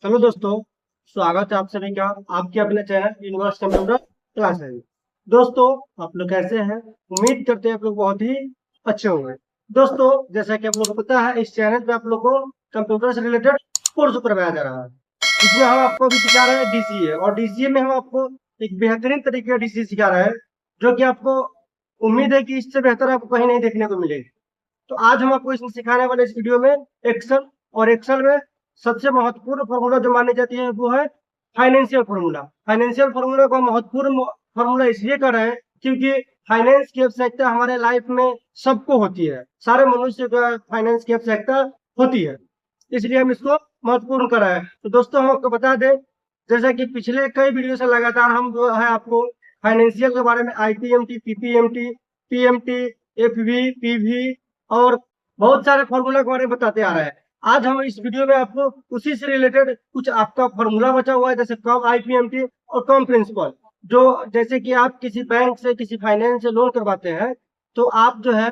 Hello दोस्तों, स्वागत है आप सभी का आपके अपने चैनल यूनिवर्स कंप्यूटर क्लास है। दोस्तों, आप लोग कैसे हैं? उम्मीद करते हैं आप लोग बहुत ही अच्छे होंगे। दोस्तों, जैसा कि आप लोगों को पता है, इस चैनल पे आप लोग को कंप्यूटर से रिलेटेड कोर्स करवाया जा रहा है, जिसमें हम आपको अभी सिखा रहे हैं डीसीए। और डीसीए में हम आपको एक बेहतरीन तरीके का डीसीए सिखा रहे हैं, जो कि आपको उम्मीद है कि इससे बेहतर आपको कहीं नहीं देखने को मिलेगी। तो आज हम आपको इसमें सिखाने वाले इस वीडियो में एक्सेल, और एक्सेल में सबसे महत्वपूर्ण फॉर्मूला जो मानी जाती है वो है फाइनेंशियल फार्मूला। फाइनेंशियल फार्मूला को महत्वपूर्ण फार्मूला इसलिए कर रहे हैं क्योंकि फाइनेंस की आवश्यकता हमारे लाइफ में सबको होती है, सारे मनुष्य को फाइनेंस की आवश्यकता होती है, इसलिए हम इसको महत्वपूर्ण कर रहे हैं। तो दोस्तों, हम आपको बता दें, जैसा कि पिछले कई वीडियो से लगातार हम जो है आपको फाइनेंशियल के बारे में IPMT, PPMT, PMT, FV, PV और बहुत सारे फॉर्मूला के बारे में बताते आ रहे हैं। आज हम इस वीडियो में आपको उसी से रिलेटेड कुछ आपका फॉर्मूला बचा हुआ है, जैसे कम आईपीएमटी और कम प्रिंसिपल। जो जैसे कि आप किसी बैंक से, किसी फाइनेंस से लोन करवाते हैं, तो आप जो है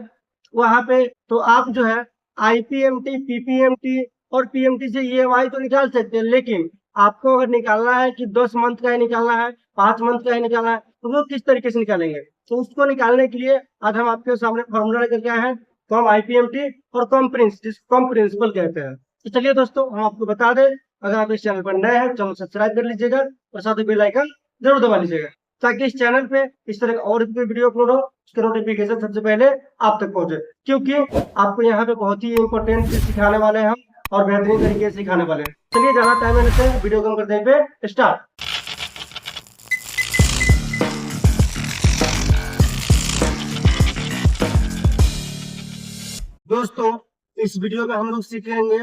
वहां पे तो आप जो है आईपीएमटी, पीपीएमटी और पीएमटी से ईएमआई तो निकाल सकते हैं, लेकिन आपको अगर निकालना है कि 10 मंथ का ही निकालना है, 5 मंथ का ही निकालना है, तो वो किस तरीके से निकालेंगे? तो उसको निकालने के लिए आज हम आपके सामने फॉर्मूला लेकर के आए हैं, कम आईपीएमटी और कम प्रिंसिपल कहते हैं। तो चलिए दोस्तों, हम आपको बता दें, अगर आप इस चैनल पर नए हैं चैनल सब्सक्राइब कर लीजिएगा और साथ ही बेल आइकन जरूर दबा लीजिएगा, ताकि इस चैनल पे इस तरह का और भी वीडियो अपलोड हो, उसके नोटिफिकेशन सबसे पहले आप तक पहुंचे। क्योंकि आपको यहाँ पे बहुत ही इंपॉर्टेंट चीज सिखाने वाले हैं हम, और बेहतरीन तरीके से सिखाने वाले हैं। चलिए, ज्यादा टाइम लेते हैं, वीडियो कम करते हैं पे स्टार्ट। दोस्तों, इस वीडियो में हम लोग सीखेंगे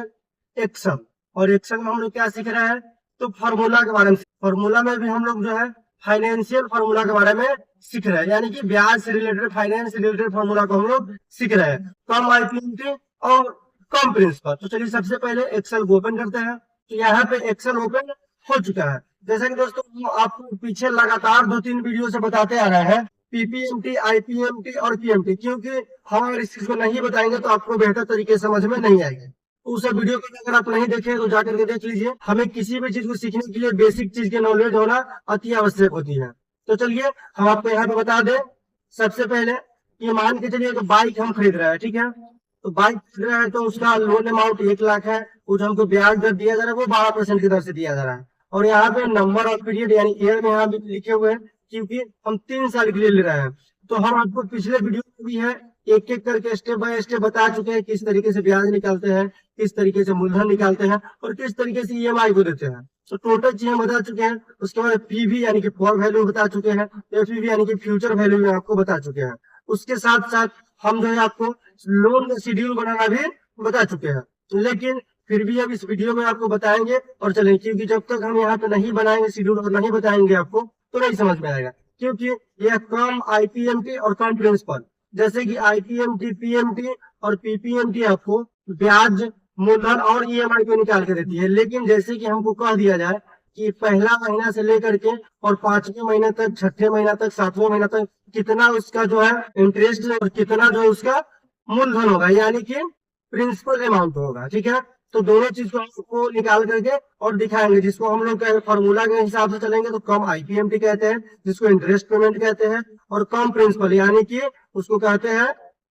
एक्सेल, और एक्सेल में हम लोग क्या सीख रहे हैं? तो फार्मूला के बारे में। फार्मूला में भी हम लोग जो है फाइनेंशियल फार्मूला के बारे में सीख रहे हैं, यानी कि ब्याज से रिलेटेड, फाइनेंस से रिलेटेड फार्मूला को हम लोग सीख रहे हैं, कम आईपीएमटी और कम प्रिंसिपल। तो चलिए, सबसे पहले एक्सेल को ओपन करते हैं। तो यहाँ पे एक्सेल ओपन हो चुका है। जैसा कि दोस्तों आपको पीछे लगातार 2-3 वीडियो से बताते आ रहे हैं, पीपीएमटी, आईपीएमटी और पीएमटी, क्योंकि हम अगर इस चीज को नहीं बताएंगे तो आपको बेहतर तरीके से समझ में नहीं आएगी। तो उस वीडियो को अगर आप नहीं देखे तो जाकर के देख लीजिए। हमें किसी भी चीज को सीखने के लिए बेसिक चीज की नॉलेज होना अति आवश्यक होती है। तो चलिए, हम आपको यहाँ पे बता दें। सबसे पहले ये मान के चलिए, तो बाइक हम खरीद रहे हैं, ठीक है। तो बाइक खरीद रहे हैं तो उसका लोन अमाउंट 1 लाख है, उस हमको ब्याज दर दिया जा रहा है, वो 12% की दर से दिया जा रहा है। और यहाँ पे नंबर ऑफ पीरियड यानी ईयर में यहाँ भी लिखे हुए हैं, क्योंकि हम 3 साल के लिए ले रहे हैं। तो हम आपको पिछले वीडियो में भी है एक एक करके स्टेप बाय स्टेप बता चुके हैं, किस तरीके से ब्याज निकालते हैं, किस तरीके से मूलधन निकालते हैं और किस तरीके से ईएमआई को देते हैं। तो टोटल चीजें बता चुके हैं। उसके बाद पीवी यानी कि फॉर वैल्यू बता चुके हैं, एफवी यानी कि फ्यूचर वैल्यू में आपको बता चुके हैं। उसके साथ साथ हम जो है आपको लोन का शेड्यूल बनाना भी बता चुके हैं, लेकिन फिर भी अब इस वीडियो में आपको बताएंगे और चलेंगे, क्योंकि जब तक हम यहाँ पे नहीं बनाएंगे शेड्यूल और नहीं बताएंगे आपको तो नहीं समझ में आएगा। क्योंकि यह कम आईपीएमटी और कम प्रिंसिपल, जैसे कि आईपीएमटी, पीएमटी और पीपीएमटी आपको ब्याज, मूलधन और ईएमआई को निकाल के देती है। लेकिन जैसे कि हमको कह दिया जाए कि पहला महीना से लेकर के और 5वें महीने तक, 6ठे महीना तक, 7वें महीना तक कितना उसका जो है इंटरेस्ट और कितना जो है उसका मूलधन होगा, यानी कि प्रिंसिपल अमाउंट होगा, ठीक है। तो दोनों चीज को आपको निकाल करके और दिखाएंगे, जिसको हम लोग फॉर्मूला के हिसाब से चलेंगे तो कम आईपीएमटी कहते हैं, जिसको इंटरेस्ट पेमेंट कहते हैं, और कम प्रिंसिपल यानी कि उसको कहते हैं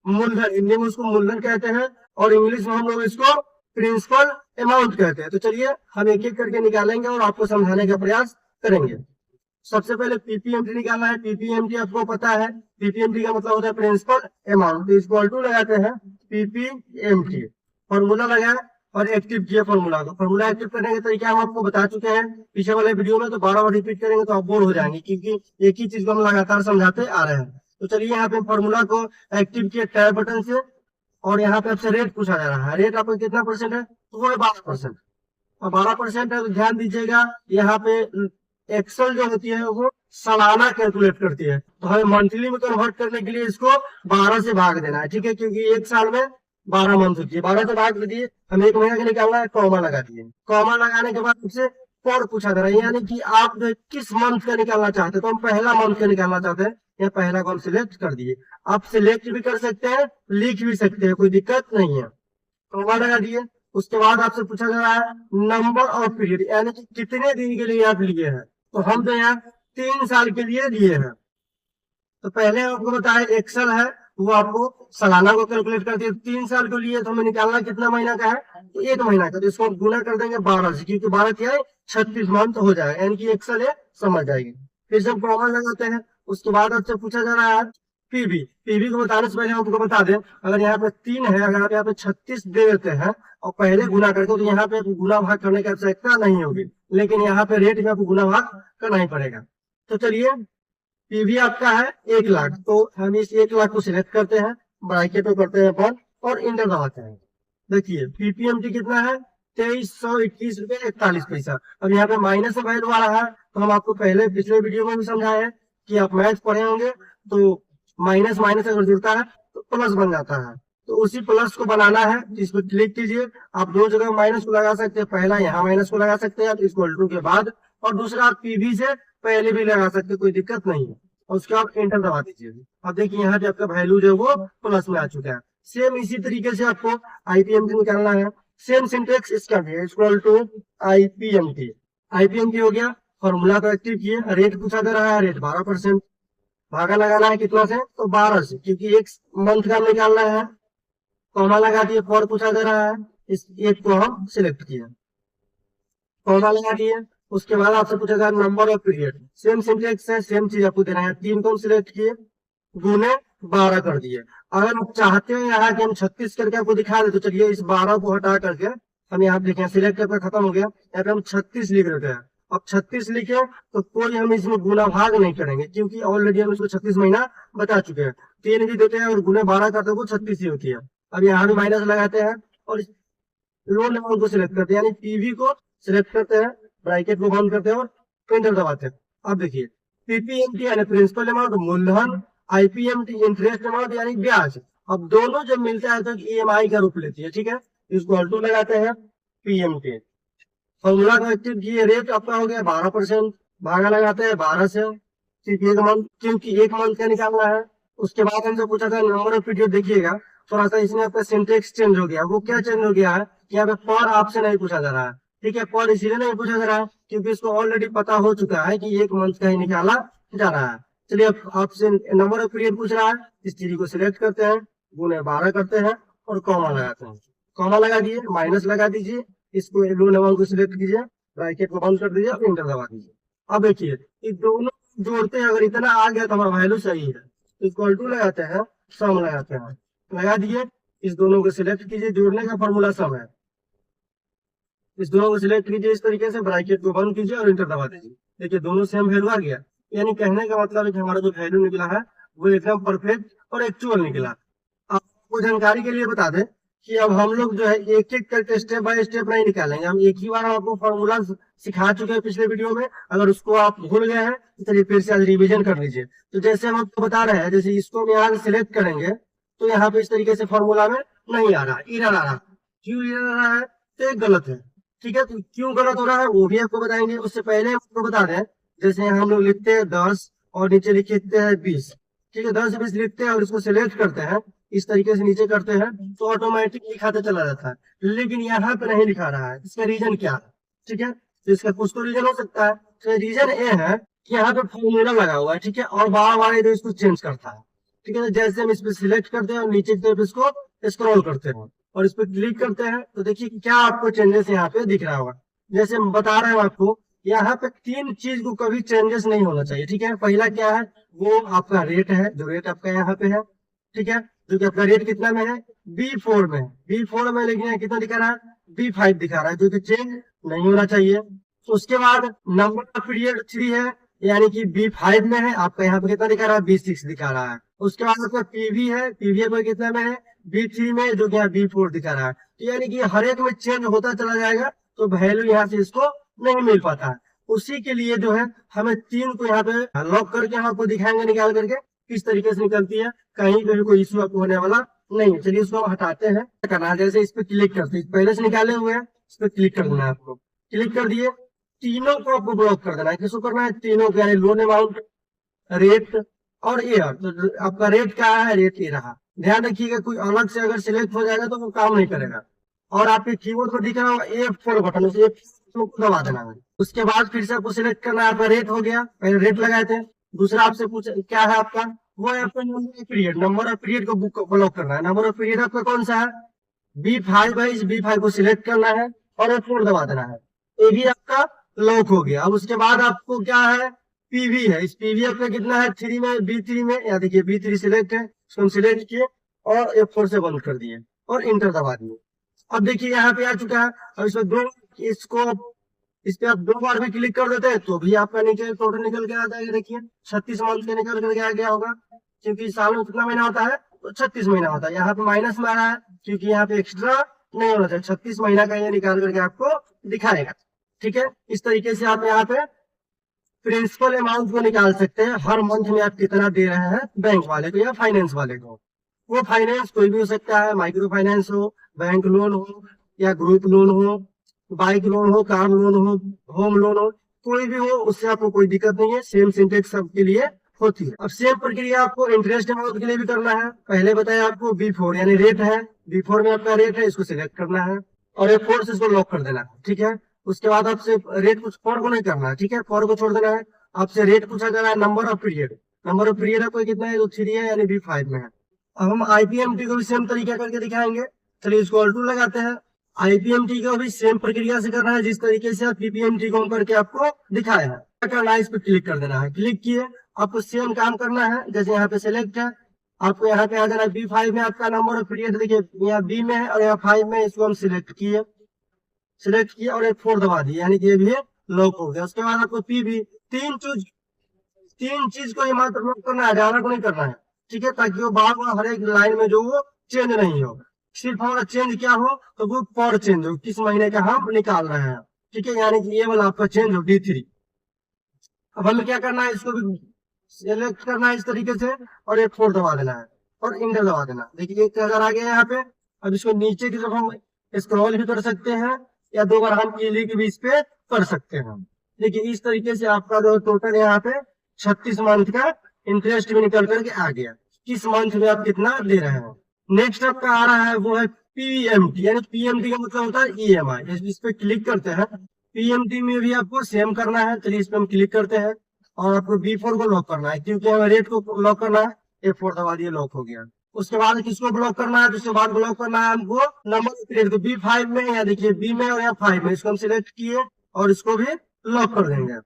मूलधन, हिंदी में उसको मूलधन कहते हैं और इंग्लिश में हम लोग इसको प्रिंसिपल अमाउंट कहते हैं। तो चलिए, हम एक एक करके निकालेंगे और आपको समझाने का प्रयास करेंगे। सबसे पहले पीपीएमटी निकालना है। पीपीएमटी आपको पता है, पीपीएमटी का मतलब होता है प्रिंसिपल अमाउंट। तो इक्वल टू लगाते हैं पीपीएमटी, फॉर्मूला लगाए और एक्टिव किया फॉर्मूला को। फॉर्मूला एक्टिव करने के तरीका हम आपको बता चुके हैं पीछे वाले वीडियो में, तो 12 बार रिपीट करेंगे तो आप बोर हो जाएंगे, क्योंकि एक ही चीज को हम लगातार समझाते आ रहे हैं। तो चलिए, यहाँ पे फॉर्मूला को एक्टिव किया टैब बटन से, और यहाँ पे आपसे रेट पूछा जा रहा है। रेट आपका कितना परसेंट है? तो वो है 12%। और 12% है तो ध्यान दीजिएगा, यहाँ पे एक्सेल जो होती है वो सालाना कैलकुलेट करती है, तो हमें मंथली में कन्वर्ट करने के लिए इसको 12 से भाग देना है, ठीक है। क्योंकि एक साल में 12 मंथ होती है, 12 से भाग दिए, हम 1 महीना का निकालना है, कॉमा लगा दिए। कॉमा लगाने के बाद उससे पर पूछा जा रहा है, यानी कि आप जो किस मंथ का निकालना चाहते हैं। तो हम पहला मंथ का निकालना चाहते हैं, या पहला को हम सिलेक्ट कर दिए। आप सिलेक्ट भी कर सकते हैं, लिख भी सकते हैं, कोई दिक्कत नहीं है। कॉमा लगा दिए, उसके बाद आपसे पूछा जा रहा है नंबर ऑफ पीरियड, यानी कि कितने दिन के लिए आप लिए हैं। तो हम तो यहाँ 3 साल के लिए लिए हैं। तो पहले आपको बताया एक्सेल है, वो आपको सालाना को कैलकुलेट करती है। 3 साल के लिए तो हमें निकालना कितना महीना का है, तो 1 महीना का। तो इसको हम गुना कर देंगे 12 से, क्योंकि 12 क्या है 36 मंथ हो जाएगा, यानी कि एक्सेल है समझ जाएगी। फिर से हम कॉमन लगाते हैं। उसके बाद आपसे पूछा जा रहा है पीवी। पीवी को बताने से पहले हम आपको बता दें, अगर यहाँ पे 3 है, अगर आप यहाँ पे 36 दे देते हैं और पहले गुना करते हो, तो यहाँ पे गुना भाग करने की आवश्यकता नहीं होगी, लेकिन यहाँ पे रेट में आपको गुना भाग करना ही पड़ेगा। तो चलिए, पीवी आपका है 1 लाख, तो हम इस 1 लाख को सिलेक्ट करते हैं, ब्रैकेट को करते हैं बंद और इंटर दबाते हैं। देखिए पीपीएमटी कितना है, 2321 रुपये 41 पैसा। अब यहाँ पे माइनस में वैल्यू आ रहा है, तो हम आपको पहले पिछले वीडियो में भी समझाए हैं कि आप मैथ पढ़े होंगे, तो माइनस माइनस अगर जुड़ता है तो प्लस बन जाता है। तो उसी प्लस को बनाना है, इस पर क्लिक कीजिए। आप दो जगह माइनस को लगा सकते हैं, पहला यहाँ माइनस को लगा सकते हैं इक्वल टू के बाद, और दूसरा आप पीवी से पहले भी लगा सकते, कोई दिक्कत नहीं है। और उसके बाद एंटर दबा दीजिए। अब देखिए यहाँ पे आपका वैल्यू जो है वो प्लस में आ चुका है। सेम इसी तरीके से आपको आईपीएमटी निकालना है। सेम सिंटेक्स इसका भी है, इक्वल टू आईपीएमटी। आईपीएमटी हो गया, फॉर्मूला को एक्टिव किए, रेट पूछा जा रहा है, रेट 12%, भागा लगाना है कितना से, तो 12 से, क्योंकि एक मंथ का निकालना है। कॉमा लगा दिए, फॉर पूछा जा रहा है, इस एक को हम सिलेक्ट किए, कॉमा लगा दिए। उसके बाद आपसे पूछेगा number of period, same syntax है, सेम चीज आपको देना है। 3 को हम सिलेक्ट किए, गुने 12 कर दिए। अगर आप चाहते हैं यहाँ कि हम 36 करके आपको दिखा दे, तो चलिए इस 12 को हटा करके हम यहाँ देखें, सिलेक्ट करके खत्म हो गया, यहाँ पे हम 36 लिख देते हैं। अब 36 लिखे तो कोई हम इसमें गुना भाग नहीं करेंगे, क्योंकि ऑलरेडी हम इसको 36 महीना बता चुके हैं। 3 भी देते हैं और गुने 12 करते हैं, वो 36 ही होती है। अब यहाँ भी माइनस लगाते हैं और लो लेवल को सिलेक्ट करते हैं, यानी पीवी को सिलेक्ट करते हैं, ब्रैकेट को बंद करते हैं और एंटर दबाते हैं। अब देखिए पीपीएमटी यानी प्रिंसिपल अमाउंट मूलधन, आईपीएमटी इंटरेस्ट अमाउंट यानी ब्याज। अब दोनों जब मिलता है तो ईएमआई का रूप लेती है, ठीक है। इसको अल्टू लगाते हैं पीएमटी, फॉर्मूला को एक्टिव किए, रेट आपका हो गया 12%, भागा लगाते हैं 12 से, सिर्फ 1 मंथ, क्योंकि 1 मंथ का निकालना है। उसके बाद हमसे पूछा था नंबर ऑफ पीरियड, देखिएगा थोड़ा सा इसमें आपका सिंटेक्स चेंज हो गया। वो क्या चेंज हो गया है, यहाँ पे पर आपसे नहीं पूछा जा रहा है, ठीक है। पर इसीलिए नहीं पूछा जा रहा है क्योंकि इसको ऑलरेडी पता हो चुका है कि 1 मंथ का ही निकाला जा रहा है। चलिए अब आपसे नंबर ऑफ पीरियड पूछ रहा है, इस चीज को सिलेक्ट करते हैं, गुने 12 करते हैं और कॉमा लगाते हैं। कॉमा लगा दिए, माइनस लगा दीजिए, इसको लो लेवल को सिलेक्ट कीजिए, ब्रैकेट को बंद कर दीजिए और इंटर दबा दीजिए। अब देखिए ये दोनों जोड़ते हैं, अगर इतना आ गया तो हमारा वैल्यू सही है। इक्वल टू लगाते हैं, सम लगाते हैं, लगा दिए, इस दोनों को सिलेक्ट कीजिए, जोड़ने का फॉर्मूला सम है। इस दोनों को सिलेक्ट कीजिए इस तरीके से, ब्रैकेट को बंद कीजिए और इंटर दबा दीजिए। देखिए दोनों सेम वैल्यू आ गया, यानी कहने का मतलब है कि हमारा जो वैल्यू निकला है वो एकदम परफेक्ट और एक्चुअल निकला। आपको जानकारी के लिए बता दें कि अब हम लोग जो है एक एक करके स्टेप बाय स्टेप नहीं निकालेंगे। हम एक ही बार आपको फॉर्मूला सिखा चुके हैं पिछले वीडियो में, अगर उसको आप भूल गए हैं तो चलिए फिर से आज रिवीजन कर लीजिए। तो जैसे हम आपको बता रहे हैं, जैसे इसको हम यहाँ से सिलेक्ट करेंगे तो यहाँ पे इस तरीके से फॉर्मूला में नहीं आ रहा, एरर आ रहा। क्यों एरर आ रहा है, तो एक गलत है, ठीक है। तो क्यों गलत हो रहा है वो भी आपको बताएंगे। उससे पहले आपको बता दें, जैसे हम लोग लिखते हैं 10 और नीचे लिखते हैं 20, ठीक है। 10 20 लिखते हैं और इसको सिलेक्ट करते हैं, इस तरीके से नीचे करते हैं तो ऑटोमेटिक लिखाते चला जाता है। लेकिन यहाँ पे नहीं लिखा रहा है, इसका रीजन क्या है, ठीक है। तो इसका कुछ तो रीजन हो सकता है। तो रीजन ये है कि यहाँ पे फॉर्मूला लगा हुआ है, ठीक है, और बार बार इधर इसको चेंज करता है, ठीक है। जैसे हम इस पे सिलेक्ट करते हैं और नीचे की तरफ इसको स्क्रॉल करते हैं और इस पे क्लिक करते हैं, तो देखिए क्या आपको चेंजेस यहाँ पे दिख रहा होगा। जैसे हम बता रहे हैं आपको, यहाँ पे 3 चीज को कभी चेंजेस नहीं होना चाहिए, ठीक है। पहला क्या है, वो आपका रेट है, जो रेट आपका यहाँ पे है, ठीक है, जो कि आपका रेट कितना में है, B4 में, B4 में, लेकिन यहाँ कितना दिखा रहा है, B5 दिखा रहा है, जो कि चेंज नहीं होना चाहिए। तो उसके बाद नंबर ऑफ पीरियड 3 है, यानी कि B5 में है, आपका यहाँ पे कितना दिखा रहा है, B6 दिखा रहा है। उसके बाद आपका पीवी है, पीवी आपका कितना में है, B3 में, जो कि यहाँ B4 दिखा रहा है। तो यानी कि हर एक में चेंज होता चला जाएगा, तो वैल्यू यहाँ से इसको नहीं मिल पाता है। उसी के लिए जो है हमें 3 को यहाँ पे लॉक करके हम आपको दिखाएंगे निकाल करके किस तरीके से निकलती है, कहीं पे भी कोई इश्यू आपको होने वाला नहीं है। चलिए इसको हम हटाते हैं। क्या करना है, जैसे इस पे क्लिक करते हैं, पहले से निकाले हुए हैं, इस पे क्लिक कर देना है आपको। क्लिक कर दिए, तीनों को आपको ब्लॉक कर देना है। किसको करना है, तीनों को, यानी लोन अमाउंट, रेट और ईयर। तो आपका रेट क्या है, रेट ये रहा। ध्यान रखिएगा कोई अलग से अगर सिलेक्ट हो जाएगा तो वो काम नहीं करेगा, और आपके कीबोर्ड पर दिख रहा होगा F4 बटन, उसे F4 को दबा देना है। उसके बाद फिर से आपको सिलेक्ट करना है, आपका रेट हो गया, पहले रेट लगाए थे। दूसरा आपसे पूछ क्या है आपका, वो है आपका number of period, number of period को बुक ब्लॉक करना है। नंबर ऑफ पीरियड आपका कौन सा है, B5 है, इस B5 को सिलेक्ट करना है और F4 दबा देना है। ये भी आपका लॉक हो गया। अब उसके बाद आपको क्या है, पीवी है, इस पीवी आपका कितना है, 3 में, B3 में, या देखिए B3 सिलेक्ट है, इसको हम सिलेक्ट किए और F4 से बंद कर दिए और इंटर दबा दिए। अब देखिए यहाँ पे आ चुका है। अब इसमें दो, इसको इस पे आप 2 बार भी क्लिक कर देते हैं तो भी आपका नीचे टोटल निकल के आ जाएगा। देखिए 36 मंथ के निकल करके आ गया होगा, क्योंकि साल में कितना महीना होता है, तो 36 महीना होता है। यहाँ पे माइनस में आ रहा है क्योंकि यहाँ पे एक्स्ट्रा नहीं होना चाहिए, 36 महीना का ये निकाल करके आपको दिखाएगा। ठीक है, इस तरीके से आप यहाँ पे प्रिंसिपल अमाउंट को निकाल सकते हैं, हर मंथ में आप कितना दे रहे हैं बैंक वाले को या फाइनेंस वाले को। वो फाइनेंस कोई भी हो सकता है, माइक्रो फाइनेंस हो, बैंक लोन हो, या ग्रुप लोन हो, बाइक लोन हो, कार लोन हो, होम लोन हो, कोई भी हो, उससे आपको कोई दिक्कत नहीं है। सेम सिंटेक्स सबके लिए होती है। अब सेम प्रक्रिया आपको इंटरेस्ट अमाउंट के लिए भी करना है। पहले बताया आपको B4 यानी रेट है, B4 में आपका रेट है, इसको सिलेक्ट करना है और F4 से इसको लॉक कर देना है। ठीक है, उसके बाद आपसे रेट कुछ फॉर को नहीं करना है, ठीक है, फॉर को छोड़ देना है। आपसे रेट पूछा जा रहा है, number of period, number of period आपको कितना है, जो 3 है यानी B5 में है। अब हम IPMT को भी सेम तरीका करके दिखाएंगे। चलिए इसको ऑल्टो लगाते हैं। IPMT को भी सेम प्रक्रिया से करना है जिस तरीके से आप PPMT को करके आपको दिखाया है। क्या करना है, इस पर क्लिक कर देना है। क्लिक किए, आपको सेम काम करना है। जैसे यहाँ पे सिलेक्ट है, आपको यहाँ पे आ जाना है। B5 में आपका नंबर ऑफ पीरियड देखिए यहाँ B में है और यहाँ 5 में, इसको हम सिलेक्ट किए, सिलेक्ट किया और F4 दबा दिया, यानी कि ये भी लॉक हो गया। उसके बाद आपको PV, तीन चीज को ही मात्र लॉक करना है, ज्यादा को नहीं करना है। ठीक है, ताकि वो बार बार हर एक लाइन में जो वो चेंज नहीं हो। सिर्फ हमारा चेंज क्या हो, तो वो पर चेंज हो, किस महीने का हम निकाल रहे हैं। ठीक है, यानी कि ये वाला आपका चेंज हो D3। अब हमें क्या करना है, इसको भी सिलेक्ट करना है इस तरीके से और F4 दबा देना है और इंटर दबा देना। देखिए 1000 आ गया यहाँ पे। अब इसको नीचे की तरफ हम स्क्रॉल भी कर सकते हैं या 2 बार हम क्लिक भी इस पे कर सकते हैं। देखिए इस तरीके से आपका जो टोटल यहाँ पे 36 मंथ का इंटरेस्ट भी निकल करके आ गया, किस मंथ में आप कितना दे रहे हैं। नेक्स्ट आपका आ रहा है वो है PMT, यानी PMT का मतलब होता है EMI। इस पे क्लिक करते हैं। PMT में भी आपको सेम करना है। चलिए इस पे हम क्लिक करते हैं और आपको B4 को लॉक करना है, क्योंकि हमें रेट को लॉक करना है। F4 दबा दिए, लॉक हो गया। उसके बाद किसको ब्लॉक करना है, तो उसके बाद ब्लॉक करना है हमको नंबर ऑफ पीरियड को। B5 में, या देखिए B में और या 5 में, इसको हम सिलेक्ट किए और इसको भी लॉक कर देंगे।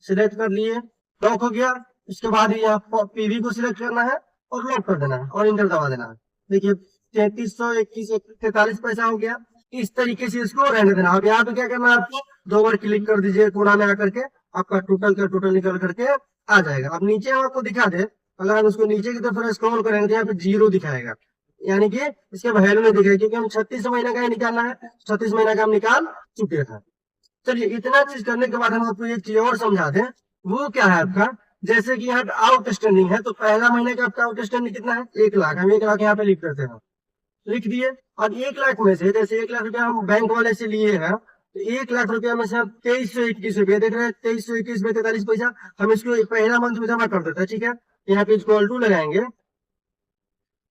सिलेक्ट कर लिए, लॉक हो गया। उसके बाद यहाँ PV को सिलेक्ट करना है और लॉक कर देना है और इंटर दबा देना है। देखिए 3321 पैसा हो गया। इस तरीके से इसको रहने देना। अब यहाँ पे क्या करना है, आपको 2 बार क्लिक कर दीजिए, कोना में आकर के आपका टोटल का टोटल निकल करके आ जाएगा। अब नीचे हम आपको दिखा दे, अगर हम इसको नीचे की तरफ स्क्रॉल करेंगे तो यहाँ पे 0 दिखाएगा, यानी कि इसके वैल्यू नहीं दिखेगा, क्योंकि हम 36 महीने का ही निकालना है। 36 महीने का हम निकाल चुके हैं। चलिए इतना चीज करने के बाद हम आपको एक चीज और समझा दें। वो क्या है आपका, जैसे कि यहाँ पे आउटस्टैंडिंग है, तो पहला महीने का आपका आउटस्टैंडिंग कितना है, 1 लाख। हम 1 लाख यहाँ पे लिख देते हैं, लिख दिए। और 1 लाख में से, जैसे 1 लाख रुपया हम बैंक वाले से लिए हैं, तो 1 लाख रुपया में से हम 2321 रुपया देख रहे हैं, 2321 में 43 पैसा हम इसको पहला मंथ में जमा कर देते हैं। ठीक है, यहाँ पे इसको ऑल्टो लगाएंगे,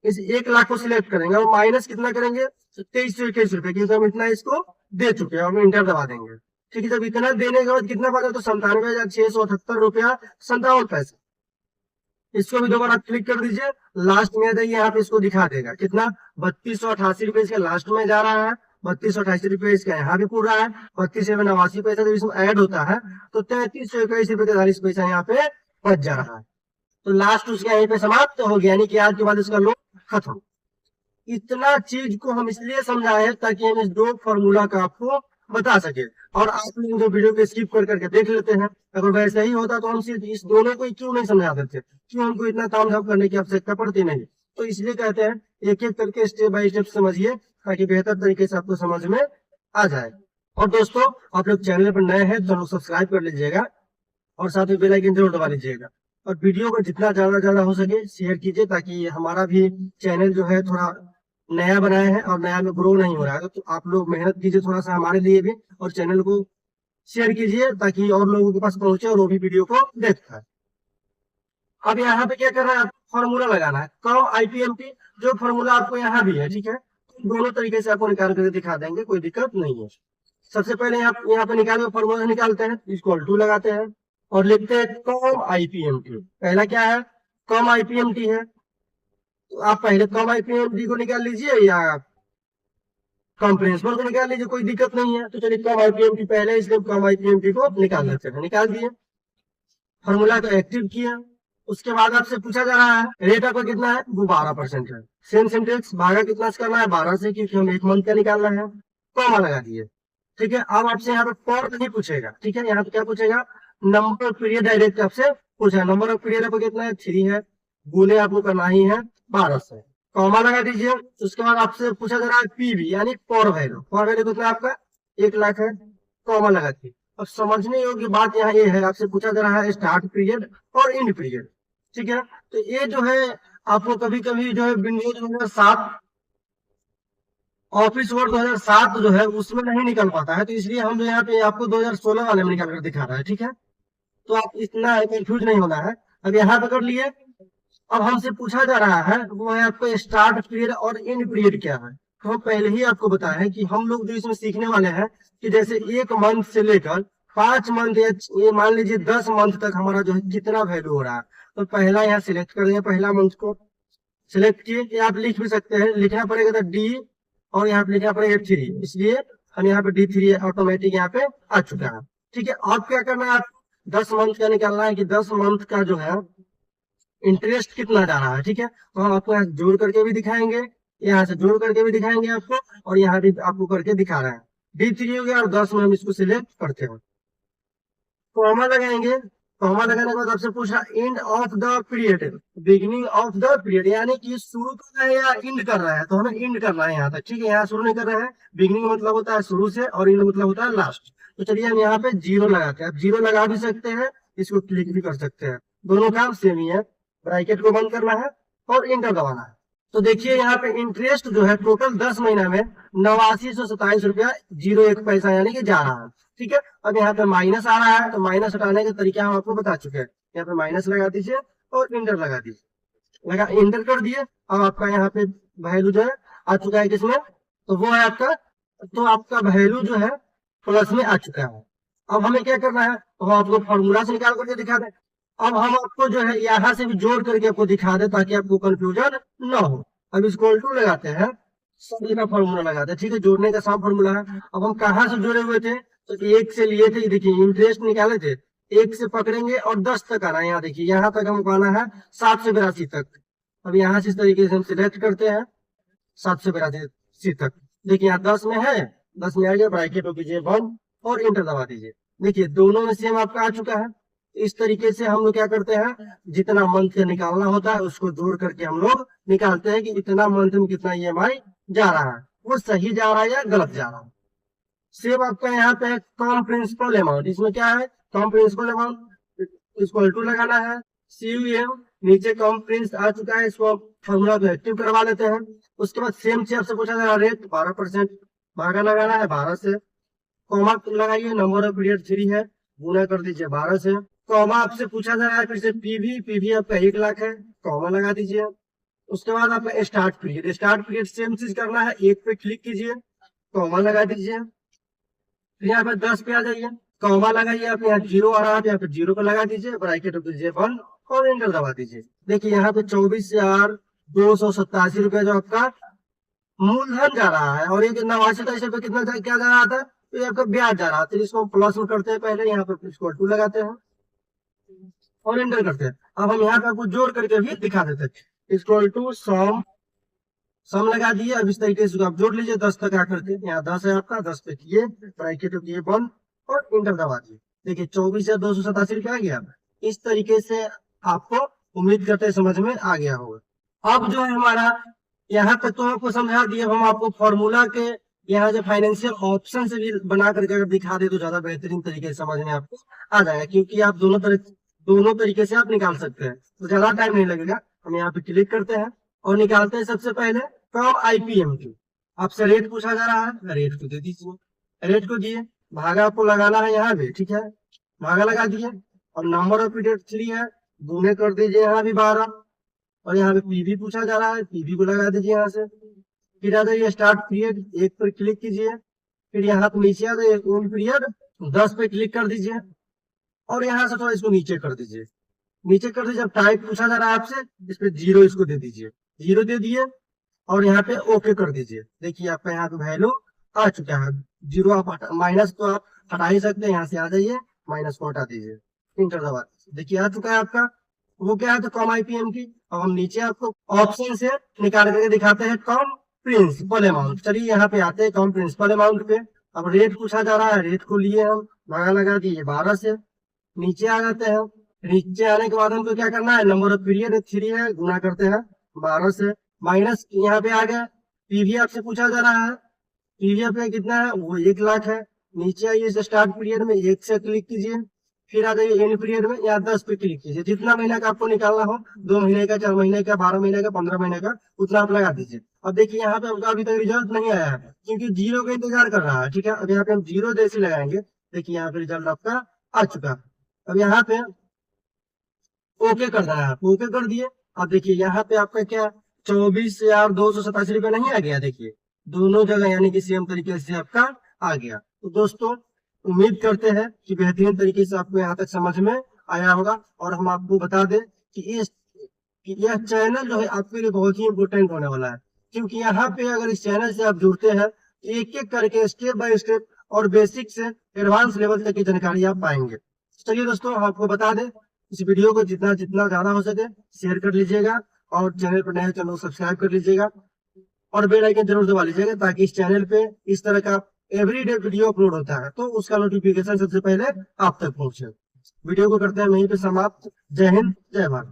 इस 1 लाख को सिलेक्ट करेंगे और माइनस कितना करेंगे, तो 2321 रुपया, क्योंकि हम इतना इसको दे चुके हैं। हम इंटर दबा देंगे। ठीक है, जब इतना देने के बाद कितना बचा, तो 97,678 रुपया 57 पैसे। इसको भी 2 बार आप क्लिक कर दीजिए, लास्ट में आ जाइए, यहाँ पे इसको दिखा देगा कितना, 3288 रुपए इसका लास्ट में जा रहा है, 3288 रुपए इसका यहाँ भी पूरा है, 3289 पैसा जब इसमें ऐड होता है तो 3321 रुपए 43 पैसा यहाँ पे बच जा रहा है। तो लास्ट उसका यहीं पे समाप्त हो गया, यानी कि आज के बाद इसका लोन खत्म। इतना चीज को हम इसलिए समझाए ताकि हम इस 2 फॉर्मूला का आपको बता सके, और आप लोग जो वीडियो को स्किप कर करके देख लेते हैं। अगर वैसा ही होता तो हम सिर्फ इस दोनों को क्यों नहीं समझा देते, क्यों हमको इतना ताम झाम करने की आवश्यकता पड़ती नहीं। तो इसलिए कहते हैं एक एक करके स्टेप बाय स्टेप समझिए, ताकि बेहतर तरीके से आपको समझ में आ जाए। और दोस्तों, आप लोग चैनल पर नए हैं तो सब्सक्राइब कर लीजिएगा और साथ में बेल आइकन जरूर दबा लीजिएगा, और वीडियो को जितना ज्यादा हो सके शेयर कीजिए, ताकि हमारा भी चैनल जो है थोड़ा नया बनाया है और नया में ग्रो नहीं हो रहा है। तो आप लोग मेहनत कीजिए थोड़ा सा हमारे लिए भी, और चैनल को शेयर कीजिए ताकि और लोगों के पास पहुंचे और वो भी वीडियो को देख पाए। अब यहाँ पे क्या करना है, फॉर्मूला लगाना है। कम IPMT जो फॉर्मूला आपको यहाँ भी है, ठीक है, दोनों तरीके से आपको निकाल करके दिखा देंगे, कोई दिक्कत नहीं है। सबसे पहले यहाँ पे निकाल के फॉर्मूला निकालते हैं, इक्वल टू लगाते हैं और लिखते हैं कॉम आईपीएमटी। पहला क्या है, कॉम आईपीएमटी है, तो आप पहले कॉम आईपीएमटी को निकाल लीजिए या कम प्रिंसिपल को निकाल लीजिए, कोई दिक्कत नहीं है। तो चलिए कम आईपीएमटी पहले, इसलिए कम आईपीएमटी को निकाल लेते हैं। निकाल दिए, फॉर्मूला को एक्टिव किया। उसके बाद आपसे पूछा जा रहा है रेट आपका कितना है, वो 12% है। सेम सिंटेक्स, भागा कितना से करना है, 12 से, क्योंकि हम एक मंथ का निकालना है। कॉमा लगा दिए, ठीक है। अब आपसे यहाँ पे पर नहीं पूछेगा, ठीक है। यहाँ पे क्या पूछेगा, नंबर ऑफ पीरियड डायरेक्ट आपसे पूछा। नंबर ऑफ पीरियड आपको कितना है, 3 है, गुने आपको करना ही है 12 से, कॉमा लगा दीजिए। उसके बाद आपसे पूछा जा रहा है पीवी यानी पर वैल्यू। पर वैल्यू कितना आपका 1 लाख है, कॉमा लगा दिए। अब समझने योग्य बात यहाँ ये है, आपसे पूछा जा रहा है स्टार्ट पीरियड और एंड पीरियड, ठीक है। तो ये जो है आपको कभी कभी जो है विंडोज 2007 ऑफिस वर्ड 2007 जो है उसमें नहीं निकल पाता है, तो इसलिए हम यहाँ पे आपको 2016 वाले में निकाल कर दिखा रहा है, ठीक है। तो आप इतना कंफ्यूज नहीं होना है। अब यहाँ पकड़ लिए, अब हमसे पूछा जा रहा है वो है आपको स्टार्ट पीरियड और एंड पीरियड क्या है। तो हम पहले ही आपको बताया है कि हम लोग जो इसमें सीखने वाले हैं कि जैसे 1 मंथ से लेकर 5 मंथ या ये मान लीजिए 10 मंथ तक हमारा जो है कितना वैल्यू हो रहा है। तो पहला यहाँ सिलेक्ट कर देंगे, पहला मंथ को सिलेक्ट किए। आप लिख भी सकते हैं, लिखना पड़ेगा तो डी और यहाँ पे लिखना पड़ेगा 3, इसलिए हम यहाँ पे D3 ऑटोमेटिक यहाँ पे आ चुका है, ठीक है। अब क्या करना है, आप 10 मंथ का निकालना है कि 10 मंथ का जो है इंटरेस्ट कितना जा रहा है, ठीक है। तो हम आपको यहाँ जोड़ करके भी दिखाएंगे, यहाँ से जोड़ करके भी दिखाएंगे आपको, और यहाँ भी आपको करके दिखा रहे हैं। D3 हो गया और 10 में हम इसको सिलेक्ट करते हैं, कॉमा लगाएंगे। कॉमा लगाने के बाद आपसे पूछा end of the period, beginning of the period, यानी कि शुरू कर रहा है या एंड कर रहा है, तो हमें एंड करना है यहाँ तक, ठीक है। यहाँ शुरू नहीं कर रहे हैं, बिगिनिंग मतलब होता है शुरू से और एंड मतलब होता है लास्ट। तो चलिए हम यहाँ पे 0 लगाते हैं। आप 0 लगा भी सकते हैं, इसको क्लिक भी कर सकते हैं, दोनों काम सेम ही है। ब्रैकेट को बंद करना है और इंटर दबाना है। तो देखिए यहाँ पे इंटरेस्ट जो है टोटल 10 महीना में 8927 रुपया 01 पैसा यानी कि जा रहा है, ठीक है। अब यहाँ पे माइनस आ रहा है, तो माइनस हटाने का तरीका हम आपको बता चुके हैं। यहाँ पे माइनस लगा दीजिए और इंटर लगा दीजिए, लगा इंटर कर दिए। अब आपका यहाँ पे वैल्यू जो है आ चुका है किसमें, तो वो है आपका, तो आपका वैल्यू जो है प्लस में आ चुका है। अब हमें क्या करना है, तो हम आपको फॉर्मूला से निकाल करके दिखा दें। अब हम आपको जो है यहाँ से भी जोड़ करके आपको दिखा दे ताकि आपको कंफ्यूजन न हो। अब इक्वल टू लगाते हैं, सभी का फॉर्मूला लगाते हैं, ठीक है। जोड़ने का सब फॉर्मूला है। अब हम कहाँ से जुड़े हुए थे, तो 1 से लिए थे, देखिए इंटरेस्ट निकाले थे, 1 से पकड़ेंगे और 10 तक आना है। यहाँ देखिए यहाँ तक हमको आना है 7 से 82 तक। अब यहाँ से इस तरीके से हम सिलेक्ट करते हैं 7 से 82 तक। देखिए यहाँ 10 में है, 10 में आ गया, ब्रैकेट को कीजिए बंद और इंटर दबा दीजिए। देखिए दोनों में सेम आपका आ चुका है। इस तरीके से हम लोग क्या करते हैं, जितना मंथ का निकालना होता है उसको जोड़ करके हम लोग निकालते हैं कि इतना मंथ में कितना EMI जा रहा है, वो सही जा रहा है या गलत जा रहा है। सेम आपका यहाँ पे कम प्रिंसिपल अमाउंट, इसमें क्या है, कम प्रिंसिपल अमाउंट इक्वल टू लगाना है, CUM नीचे कम प्रिंस आ चुका है, इसको फॉर्मूला को एक्टिव करवा लेते हैं। उसके बाद सेम से आपसे पूछा जा रहा है रेट 12%, भागा लगाना है 12 से, कॉमा लगाइए, नंबर ऑफ पीरियड 3 है, गुना कर दीजिए 12 से। कॉमा आपसे पूछा जा रहा है फिर से पीवी आपका 1 लाख है, कॉमा लगा दीजिए। उसके बाद आपका स्टार्ट पीरियड सेम चीज करना है, 1 पे क्लिक कीजिए, कॉमा लगा दीजिए। फिर यहाँ पे 10 पे आ जाइए, कॉमा लगाइए, आप यहाँ 0 आ रहा है, यहाँ पे 0 पे लगा दीजिए, ब्रैकेट दीजिए बंद और एंटर दबा दीजिए। देखिए यहाँ पे 24,287 रुपया जो आपका मूलधन जा रहा है, और ये 89 रुपये कितना क्या जा रहा था, तो ये आपका ब्याज जा रहा है। तो इसको प्लस में करते हैं, पहले यहाँ पे इसको 2 लगाते हैं और एंटर करते हैं। अब हम यहाँ पे आपको जोड़ करके भी दिखा देते हैं, इक्वल टू सम लगा दिए। अब इस तरीके से आप जोड़ लीजिए 10 तक आकर के, यहाँ 10 है आपका, 10 पे किए, ब्रैकेट किए बंद और इंटर दबा दिए। देखिए 24,287 रुपया आ गया। इस तरीके से आपको उम्मीद करते समझ में आ गया होगा। अब जो है हमारा यहाँ तक तो आपको समझा दिया, हम आपको फॉर्मूला के यहाँ जो फाइनेंशियल ऑप्शन से भी बना करके अगर दिखा दे तो ज्यादा बेहतरीन तरीके से समझ में आपको आ जाएगा, क्योंकि आप दोनों तरीके से आप निकाल सकते हैं, तो ज्यादा टाइम नहीं लगेगा। हम यहाँ पे क्लिक करते हैं और निकालते हैं। सबसे पहले कम IPMT, आपसे रेट पूछा जा रहा है, रेट को दे दीजिए, रेट को दिए, भागा आपको लगाना है यहाँ भी, ठीक है, भागा लगा दिए। और नंबर ऑफ पीरियड 3 है, गुने कर दीजिए यहाँ भी 12, और यहाँ पे पीवी पूछा जा रहा है, पीवी को लगा दीजिए यहाँ से, फिर आ जाइए स्टार्ट पीरियड, एक पर क्लिक कीजिए। फिर यहाँ पे नीचे आ जाइए एंड पीरियड 10 पे क्लिक कर दीजिए और यहाँ से थोड़ा इसको नीचे कर दीजिए। नीचे कर दीजिए। अब टाइप पूछा जा रहा है आपसे, इस पे 0 इसको दे दीजिए। 0 दे दिए और यहाँ पे ओके कर दीजिए। देखिए आपका यहाँ पे वैल्यू आ चुका है। 0 आप माइनस तो आप हटा ही सकते हैं, यहाँ से आ जाइए माइनस को हटा दीजिए, इंटर दबा दीजिए। देखिए आ चुका है आपका। वो क्या है तो कॉम आईपीएम की। अब हम नीचे आपको ऑप्शन से निकाल करके दिखाते हैं कॉम प्रिंसिपल अमाउंट। चलिए यहाँ पे आते हैं कॉम प्रिंसिपल अमाउंट पे। अब रेट पूछा जा रहा है, रेट को लिए हम लगा दिए 12 से। नीचे आ जाते हैं। नीचे आने के बाद हमको क्या करना है, नंबर ऑफ पीरियड 3 है, गुना करते हैं 12 से। माइनस यहाँ पे आ गया। पीवी आपसे पूछा जा रहा है, पीवी पे कितना है वो 1 लाख है। नीचे आइए स्टार्ट पीरियड में 1 से क्लिक कीजिए। फिर आ जाइए एंड पीरियड में यहाँ 10 पे क्लिक कीजिए। जितना महीना का आपको निकालना हो, 2 महीने का, 4 महीने का, 12 महीने का, 15 महीने का, उतना आप लगा दीजिए। अब देखिए यहाँ पे आपका अभी तक रिजल्ट नहीं आया है क्योंकि 0 का इंतजार कर रहा है। ठीक है, अब यहाँ पे हम 0 जैसे लगाएंगे। देखिए यहाँ पे रिजल्ट आपका आ चुका। अब यहाँ पे ओके कर देना है, ओके कर दिए। अब देखिए यहाँ पे आपका क्या 24,287 रुपये नहीं आ गया। देखिए दोनों जगह यानी कि सेम तरीके से आपका आ गया। तो दोस्तों उम्मीद करते हैं कि बेहतरीन तरीके से आपको यहाँ तक समझ में आया होगा। और हम आपको बता दें कि यह चैनल जो है आपके लिए बहुत ही इम्पोर्टेंट होने वाला है, क्योंकि यहाँ पे अगर इस चैनल से आप जुड़ते हैं एक एक करके स्टेप बाय स्टेप और बेसिक से एडवांस लेवल तक की जानकारी आप पाएंगे। चलिए दोस्तों हम आपको बता दें, इस वीडियो को जितना जितना ज्यादा हो सके शेयर कर लीजिएगा और चैनल पर नए चैनल को सब्सक्राइब कर लीजिएगा और बेल आइकन जरूर दबा लीजिएगा, ताकि इस चैनल पे इस तरह का एवरीडे वीडियो अपलोड होता है तो उसका नोटिफिकेशन सबसे पहले आप तक पहुंचे। वीडियो को करते हैं वहीं पे समाप्त। जय हिंद, जय भारत।